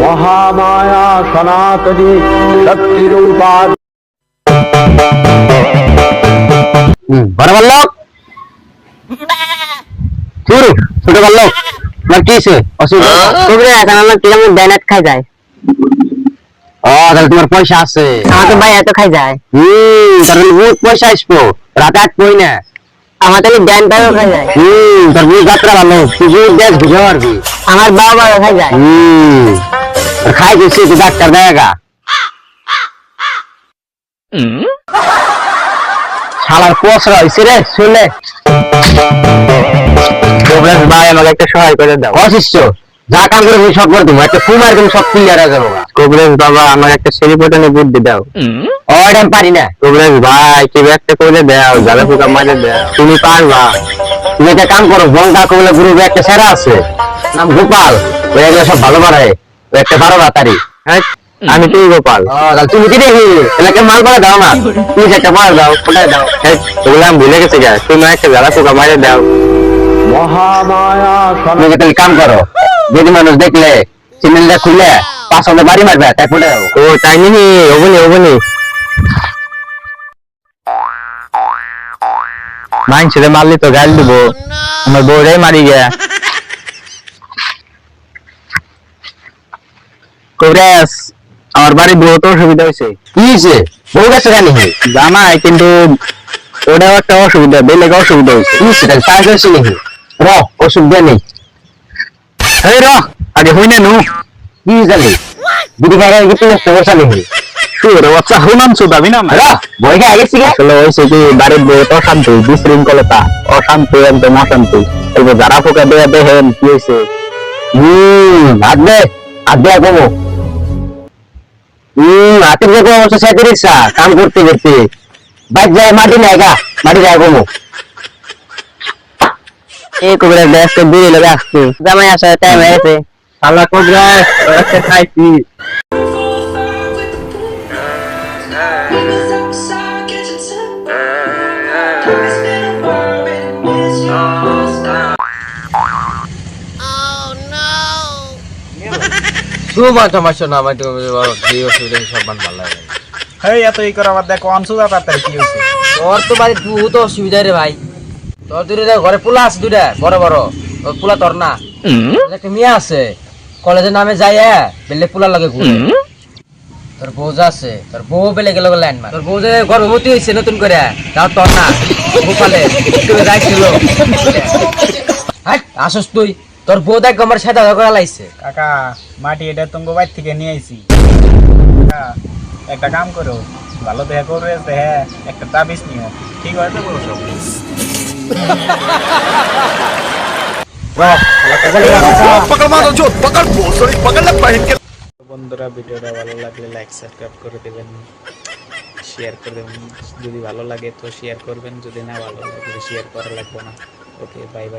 মহামায়া সনাতনী শক্তিরূপা। বড় বল্লভ শুরু ছোট বল্লভ না কি অসুবিধা তোমরা এখন আমার কিরকম ব্যানাত খাই যায়। ও তাহলে তোমার পয়সা আছে। আমার তো ভাই এত খাই যায়। তাহলে বহুত পয়সা আসবো রাতে আট পই না আমার তাহলে ব্যান টাও খাই যায়। তোর বহুত যাত্রা ভালো তুই বহুত দেশ বুঝে পারবি। আমার বাবা খাই যায়। খাই গেছি তুই ডাক্তার দেখা শালার পয়সা হয়েছে রে শুনে ভাই আমাকে একটা সহায় করে দাও। অশিষ্য যা কাম করে তুমি সব করে দেবো একটা কুমার তুমি সব ক্লিয়ার হয়ে যাবো। কবরেজ বাবা আমার একটা সেরি পটানে বুদ্ধি দাও। ওইটা আমি পারি না। কবরেজ ভাই কি একটা করে দাও জালে ফুকা মাঝে দাও তুমি পারবা। তুমি একটা কাম করো বন্ধা কবলে গ্রুপে একটা সেরা আছে নাম গোপাল ওই এগুলো সব ভালো বাড়ায় ওই একটা 12 বাতারি। আমি তুই গোপাল তুমি কি দেখি এলাকে মাল করে দাও না তুমি একটা মাল দাও কোথায় দাও ওগুলো আমি ভুলে গেছি গা তুমি একটা জালা ফুকা মাঝে দাও। মহামায়া তুমি তাহলে কাম করো যদি মানুষ দেখলে চ্যানেলটা খুলে 500 বাড়ি মারবে তাই পড়ে যাবো। ও তাই নি ওবনি মাইনছে মারলি তো গাল দিব আমার বউরাই মারি গিয়া। কবরেজ আমার বাড়ি বহুত অসুবিধা হয়েছে। কি হয়েছে বউ গেছে কেন জানাই কিন্তু ওটাও একটা অসুবিধা বেলেগ অসুবিধা হয়েছে। কি হয়েছে তাই হয়েছে নাকি র অসুবিধা নেই এই র আগে হই না নু কি জানি দিদি ভাই কিছু নষ্ট করছে নাকি শুয়ে বাচ্চা হুনাম সুদাবি না র বই গে আগে থেকে আসলে হইছে কি বাড়ির বহুত অশান্তি বিশৃঙ্খলতা অশান্তি একদম অশান্তি তারপর যারা ফোকা দেয়া দেখেন কি হয়েছে আদে আগবো হাতে দেখো অবশ্য সাথে রিক্সা কাম করতে করতে বাইক যায় মাটি যায় কমো এই কবরে দেশ তো দূরে লগে আসছে জামাই আসা টাইম হয়েছে আল্লাহ কবরে একটা খাইছি। সমস্যা না আমার যে অসুবিধা সব ভালো লাগে। এই এত ই করে আবার দেখো অনসুদা তাড়াতাড়ি কি হয়েছে। তোর তো বাড়ি বহুত অসুবিধা রে ভাই। তোর দুইটা ঘরে পোলা আছে দুইটা বড় বড় তোর পোলা তোর না একটা মেয়ে আছে কলেজের নামে যাই বেলে পোলার লাগে ঘুরে। তোর বউ আছে তোর বউ বেলে গেল ল্যান্ড মার তোর বউ যে গর্ভবতী হয়েছে নতুন করে তাও তোর না গোপালে যাইছিল আসস তুই তোর বউ দেখ আমার সাথে করে লাইছে। কাকা মাটি এটা তোমার বাড়ি থেকে নিয়ে আইছি। কাকা একটা কাম করো ভালো দেখা করবে হ্যাঁ একটা তাবিজ নিও ঠিক আছে বলো সব। বন্ধুরা ভিডিওটা ভালো লাগলে লাইক সাবস্ক্রাইব করে দেবেন শেয়ার করে দেবেন যদি ভালো লাগে তো শেয়ার করবেন যদি না ভালো লাগে শেয়ার করা লাগবে না। Okay bye bye.